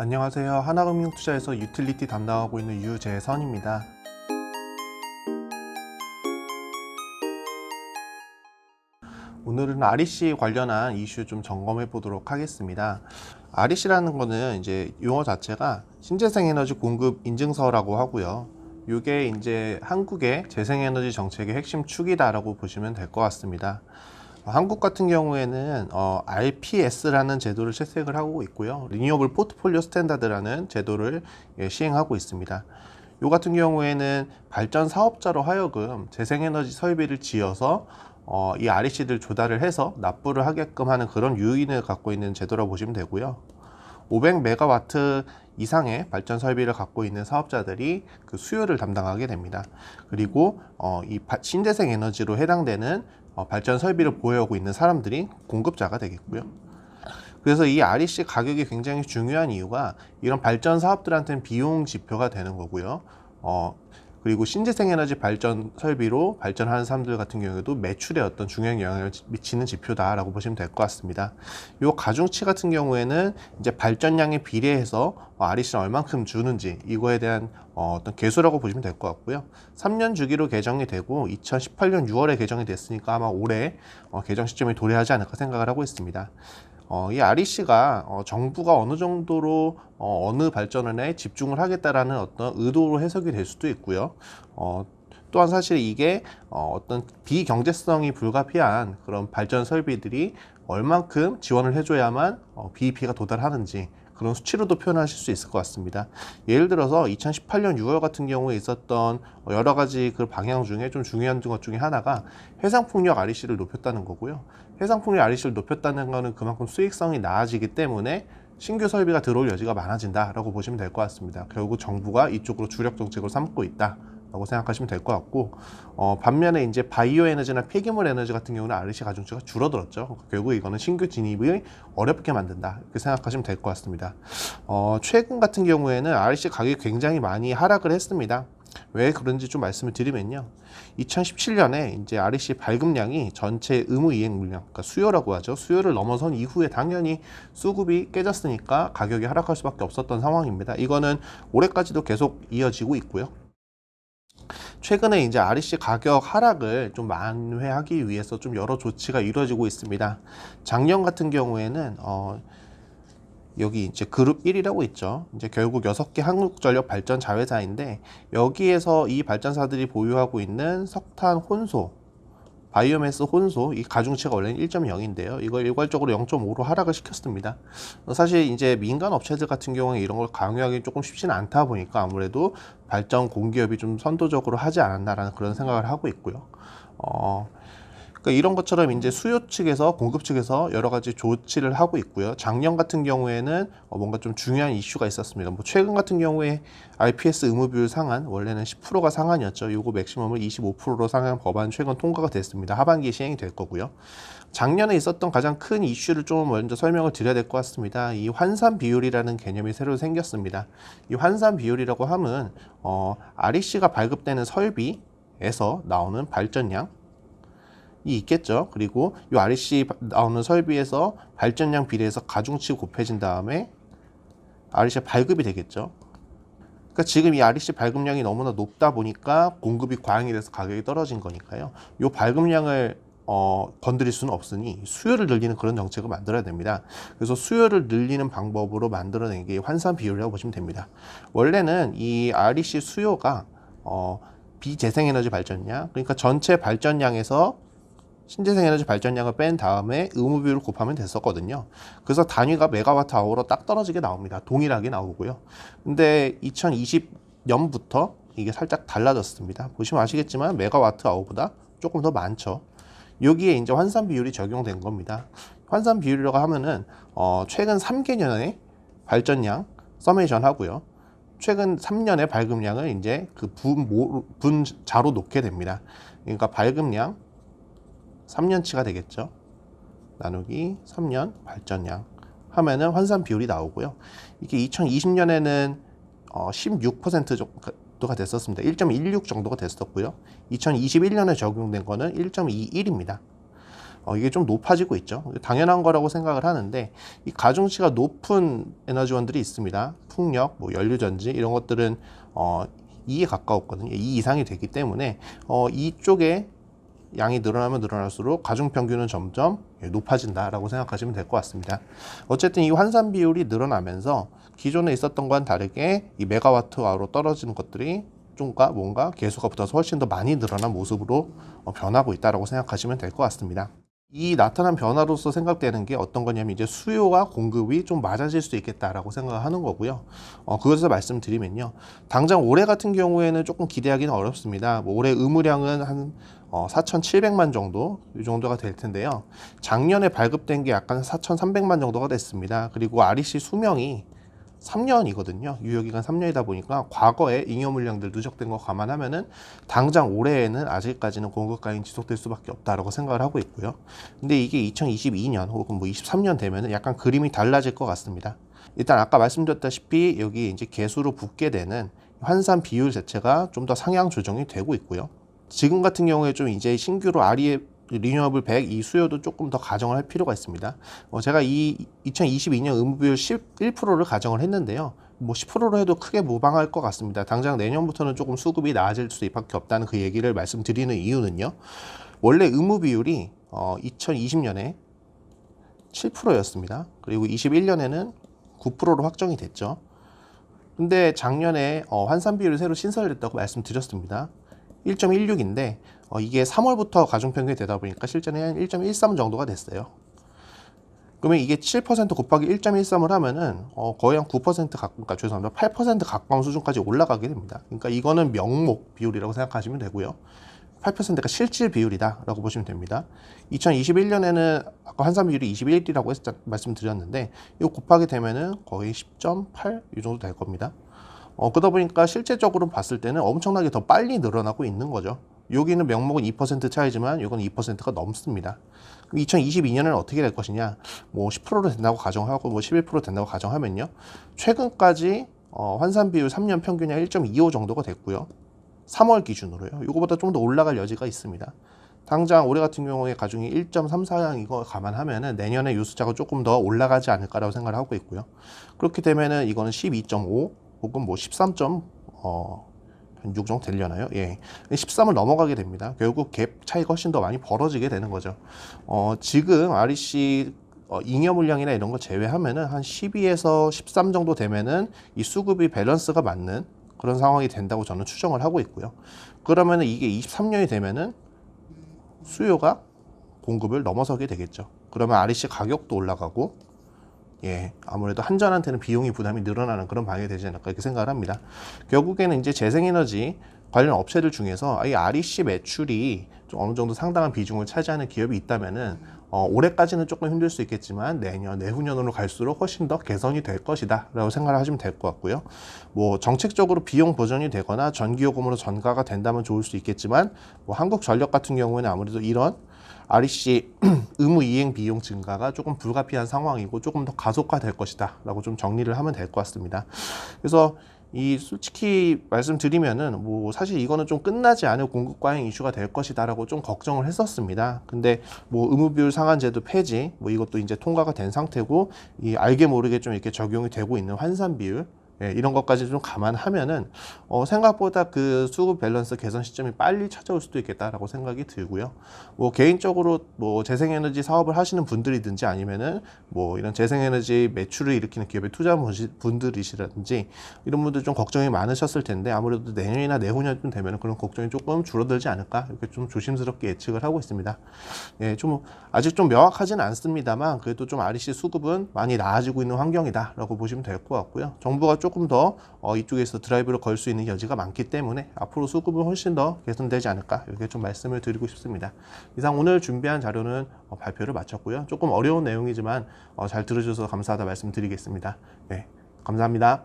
안녕하세요. 하나금융투자에서 유틸리티 담당하고 있는 유재선입니다. 오늘은 REC 관련한 이슈 좀 점검해 보도록 하겠습니다. REC라는 거는 이제 용어 자체가 신재생에너지 공급 인증서라고 하고요. 이게 이제 한국의 재생에너지 정책의 핵심 축이다라고 보시면 될 것 같습니다. 한국 같은 경우에는 RPS라는 제도를 채택을 하고 있고요. 리뉴어블 포트폴리오 스탠다드라는 제도를 시행하고 있습니다. 요 같은 경우에는 발전 사업자로 하여금 재생에너지 설비를 지어서 이 REC들 조달을 해서 납부를 하게끔 하는 그런 요인을 갖고 있는 제도라고 보시면 되고요. 500메가와트 이상의 발전 설비를 갖고 있는 사업자들이 그 수요를 담당하게 됩니다. 그리고 이 신재생 에너지로 해당되는 발전 설비를 보유하고 있는 사람들이 공급자가 되겠고요. 그래서 이 REC 가격이 굉장히 중요한 이유가 이런 발전 사업들한테는 비용 지표가 되는 거고요. 그리고 신재생에너지 발전 설비로 발전하는 사람들 같은 경우에도 매출에 어떤 중요한 영향을 미치는 지표다라고 보시면 될 것 같습니다. 이 가중치 같은 경우에는 이제 발전량에 비례해서 REC는 얼만큼 주는지 이거에 대한 어떤 계수라고 보시면 될 것 같고요. 3년 주기로 개정이 되고 2018년 6월에 개정이 됐으니까 아마 올해 개정 시점이 도래하지 않을까 생각을 하고 있습니다. 이 REC가 정부가 어느 정도로 어느 발전원에 집중을 하겠다라는 어떤 의도로 해석이 될 수도 있고요. 또한 사실 이게 어떤 비경제성이 불가피한 그런 발전 설비들이 얼만큼 지원을 해줘야만 BEP가 도달하는지 그런 수치로도 표현하실 수 있을 것 같습니다. 예를 들어서 2018년 6월 같은 경우에 있었던 여러 가지 그 방향 중에 좀 중요한 것 중에 하나가 해상풍력 REC를 높였다는 거고요. 해상풍력 REC를 높였다는 것은 그만큼 수익성이 나아지기 때문에 신규 설비가 들어올 여지가 많아진다라고 보시면 될 것 같습니다. 결국 정부가 이쪽으로 주력 정책으로 삼고 있다. 라고 생각하시면 될 것 같고, 반면에 이제 바이오 에너지나 폐기물 에너지 같은 경우는 REC 가중치가 줄어들었죠. 결국 이거는 신규 진입을 어렵게 만든다. 이렇게 생각하시면 될 것 같습니다. 최근 같은 경우에는 REC 가격이 굉장히 많이 하락을 했습니다. 왜 그런지 좀 말씀을 드리면요. 2017년에 이제 REC 발급량이 전체 의무 이행 물량, 그러니까 수요라고 하죠. 수요를 넘어선 이후에 당연히 수급이 깨졌으니까 가격이 하락할 수밖에 없었던 상황입니다. 이거는 올해까지도 계속 이어지고 있고요. 최근에 이제 REC 가격 하락을 좀 만회하기 위해서 좀 여러 조치가 이루어지고 있습니다. 작년 같은 경우에는 여기 이제 그룹 1이라고 있죠. 이제 결국 6개 한국전력 발전 자회사인데 여기에서 이 발전사들이 보유하고 있는 석탄 혼소, 바이오매스 혼소, 이 가중치가 원래는 1.0인데요. 이걸 일괄적으로 0.5로 하락을 시켰습니다. 사실 이제 민간 업체들 같은 경우에 이런 걸 강요하기 조금 쉽지는 않다 보니까 아무래도 발전 공기업이 좀 선도적으로 하지 않았나라는 그런 생각을 하고 있고요. 그러니까 이런 것처럼 이제 수요 측에서 공급 측에서 여러 가지 조치를 하고 있고요. 작년 같은 경우에는 뭔가 좀 중요한 이슈가 있었습니다. 뭐 최근 같은 경우에 RPS 의무 비율 상한, 원래는 10%가 상한이었죠. 요거 맥시멈을 25%로 상한 법안 최근 통과가 됐습니다. 하반기에 시행이 될 거고요. 작년에 있었던 가장 큰 이슈를 좀 먼저 설명을 드려야 될 것 같습니다. 이 환산 비율이라는 개념이 새로 생겼습니다. 이 환산 비율이라고 하면 REC가 발급되는 설비에서 나오는 발전량 이 있겠죠. 그리고 이 REC 나오는 설비에서 발전량 비례해서 가중치 곱해진 다음에 REC 발급이 되겠죠. 그러니까 지금 이 REC 발급량이 너무나 높다 보니까 공급이 과잉이 돼서 가격이 떨어진 거니까요. 이 발급량을 건드릴 수는 없으니 수요를 늘리는 그런 정책을 만들어야 됩니다. 그래서 수요를 늘리는 방법으로 만들어낸 게 환산 비율이라고 보시면 됩니다. 원래는 이 REC 수요가 비재생에너지 발전량, 그러니까 전체 발전량에서 신재생에너지 발전량을 뺀 다음에 의무 비율을 곱하면 됐었거든요. 그래서 단위가 메가와트 아워로 딱 떨어지게 나옵니다. 동일하게 나오고요. 근데 2020년부터 이게 살짝 달라졌습니다. 보시면 아시겠지만 메가와트 아워보다 조금 더 많죠. 여기에 이제 환산 비율이 적용된 겁니다. 환산 비율이라고 하면은 최근 3개년의 발전량 서메이션 하고요. 최근 3년의 발급량을 이제 그 분자로 놓게 됩니다. 그러니까 발급량 3년치가 되겠죠. 나누기 3년 발전량 하면은 환산 비율이 나오고요. 이게 2020년에는 16% 정도가 됐었습니다. 1.16 정도가 됐었고요. 2021년에 적용된 거는 1.21입니다. 이게 좀 높아지고 있죠. 당연한 거라고 생각을 하는데 이 가중치가 높은 에너지원들이 있습니다. 풍력, 뭐 연료전지 이런 것들은 2에 가까웠거든요. 2 이상이 되기 때문에 이쪽에 양이 늘어나면 늘어날수록 가중평균은 점점 높아진다라고 생각하시면 될 것 같습니다. 어쨌든 이 환산 비율이 늘어나면서 기존에 있었던 거와는 다르게 이 메가와트아워로 떨어지는 것들이 뭔가 개수가 붙어서 훨씬 더 많이 늘어난 모습으로 변하고 있다라고 생각하시면 될 것 같습니다. 이 나타난 변화로서 생각되는 게 어떤 거냐면 이제 수요와 공급이 좀 맞아질 수 있겠다라고 생각하는 거고요. 그것에서 말씀드리면요. 당장 올해 같은 경우에는 조금 기대하기는 어렵습니다. 뭐 올해 의무량은 한 4,700만 정도 이 정도가 될 텐데요. 작년에 발급된 게 약간 4,300만 정도가 됐습니다. 그리고 REC 수명이 3년이거든요. 유효기간 3년이다 보니까 과거에 잉여 물량들 누적된 거 감안하면은 당장 올해에는 아직까지는 공급 과잉이 지속될 수밖에 없다라고 생각을 하고 있고요. 근데 이게 2022년 혹은 뭐 23년 되면은 약간 그림이 달라질 것 같습니다. 일단 아까 말씀드렸다시피 여기 이제 개수로 붙게 되는 환산 비율 자체가 좀 더 상향 조정이 되고 있고요. 지금 같은 경우에 좀 이제 신규로 리뉴어블 100 이 수요도 조금 더 가정을 할 필요가 있습니다. 제가 이 2022년 의무비율 11%를 가정을 했는데요. 뭐 10%로 해도 크게 무방할 것 같습니다. 당장 내년부터는 조금 수급이 나아질 수밖에 없다는 그 얘기를 말씀드리는 이유는요. 원래 의무비율이 2020년에 7%였습니다. 그리고 21년에는 9%로 확정이 됐죠. 근데 작년에 환산 비율을 새로 신설했다고 말씀드렸습니다. 1.16인데 이게 3월부터 가중평균이 되다 보니까 실제는 한 1.13 정도가 됐어요. 그러면 이게 7% 곱하기 1.13을 하면은 거의 한 9% 그러니까 죄송합니다. 8% 가까운 수준까지 올라가게 됩니다. 그러니까 이거는 명목 비율이라고 생각하시면 되고요. 8%가 실질 비율이다라고 보시면 됩니다. 2021년에는 아까 환산 비율이 21이라고 말씀드렸는데 이거 곱하게 되면은 거의 10.8 이 정도 될 겁니다. 그러다 보니까 실제적으로 봤을 때는 엄청나게 더 빨리 늘어나고 있는 거죠. 여기는 명목은 2% 차이지만 이건 2%가 넘습니다. 그럼 2022년에는 어떻게 될 것이냐? 뭐 10%로 된다고 가정하고 뭐 11% 된다고 가정하면요. 최근까지 환산 비율 3년 평균이 1.25 정도가 됐고요. 3월 기준으로요. 이거보다 좀 더 올라갈 여지가 있습니다. 당장 올해 같은 경우에 가중이 1.34양 이거 감안하면은 내년에 이 숫자가 조금 더 올라가지 않을까라고 생각을 하고 있고요. 그렇게 되면은 이거는 12.5 혹은 뭐 13.6 정도 되려나요? 예. 13을 넘어가게 됩니다. 결국 갭 차이가 훨씬 더 많이 벌어지게 되는 거죠. 지금 REC 잉여 물량이나 이런 거 제외하면은 한 12에서 13 정도 되면은 이 수급이 밸런스가 맞는 그런 상황이 된다고 저는 추정을 하고 있고요. 그러면은 이게 23년이 되면은 수요가 공급을 넘어서게 되겠죠. 그러면 REC 가격도 올라가고 아무래도 한전한테는 비용이 부담이 늘어나는 그런 방향이 되지 않을까 이렇게 생각을 합니다. 결국에는 이제 재생에너지 관련 업체들 중에서 이 REC 매출이 좀 어느 정도 상당한 비중을 차지하는 기업이 있다면은 올해까지는 조금 힘들 수 있겠지만 내년, 내후년으로 갈수록 훨씬 더 개선이 될 것이다 라고 생각을 하시면 될 것 같고요. 뭐 정책적으로 비용 보전이 되거나 전기요금으로 전가가 된다면 좋을 수 있겠지만 뭐 한국전력 같은 경우에는 아무래도 이런 REC 의무 이행 비용 증가가 조금 불가피한 상황이고 조금 더 가속화될 것이다 라고 좀 정리를 하면 될 것 같습니다. 그래서 솔직히 말씀드리면은 뭐 사실 이거는 좀 끝나지 않을 공급 과잉 이슈가 될 것이다라고 좀 걱정을 했었습니다. 근데 뭐 의무비율 상한제도 폐지 뭐 이것도 이제 통과가 된 상태고 이 알게 모르게 좀 이렇게 적용이 되고 있는 환산 비율 이런 것까지 좀 감안하면은 생각보다 그 수급 밸런스 개선 시점이 빨리 찾아올 수도 있겠다라고 생각이 들고요. 뭐 개인적으로 뭐 재생에너지 사업을 하시는 분들이든지 아니면은 뭐 이런 재생에너지 매출을 일으키는 기업에 투자한 분들이시라든지 이런 분들 좀 걱정이 많으셨을 텐데 아무래도 내년이나 내후년쯤 되면은 그런 걱정이 조금 줄어들지 않을까 이렇게 좀 조심스럽게 예측을 하고 있습니다. 좀 아직 좀 명확하지는 않습니다만 그래도 좀 REC 수급은 많이 나아지고 있는 환경이다라고 보시면 될 것 같고요. 정부가 조금 더 이쪽에서 드라이브를 걸 수 있는 여지가 많기 때문에 앞으로 수급은 훨씬 더 개선되지 않을까 이렇게 좀 말씀을 드리고 싶습니다. 이상 오늘 준비한 자료는 발표를 마쳤고요. 조금 어려운 내용이지만 잘 들어주셔서 감사하다 말씀드리겠습니다. 네, 감사합니다.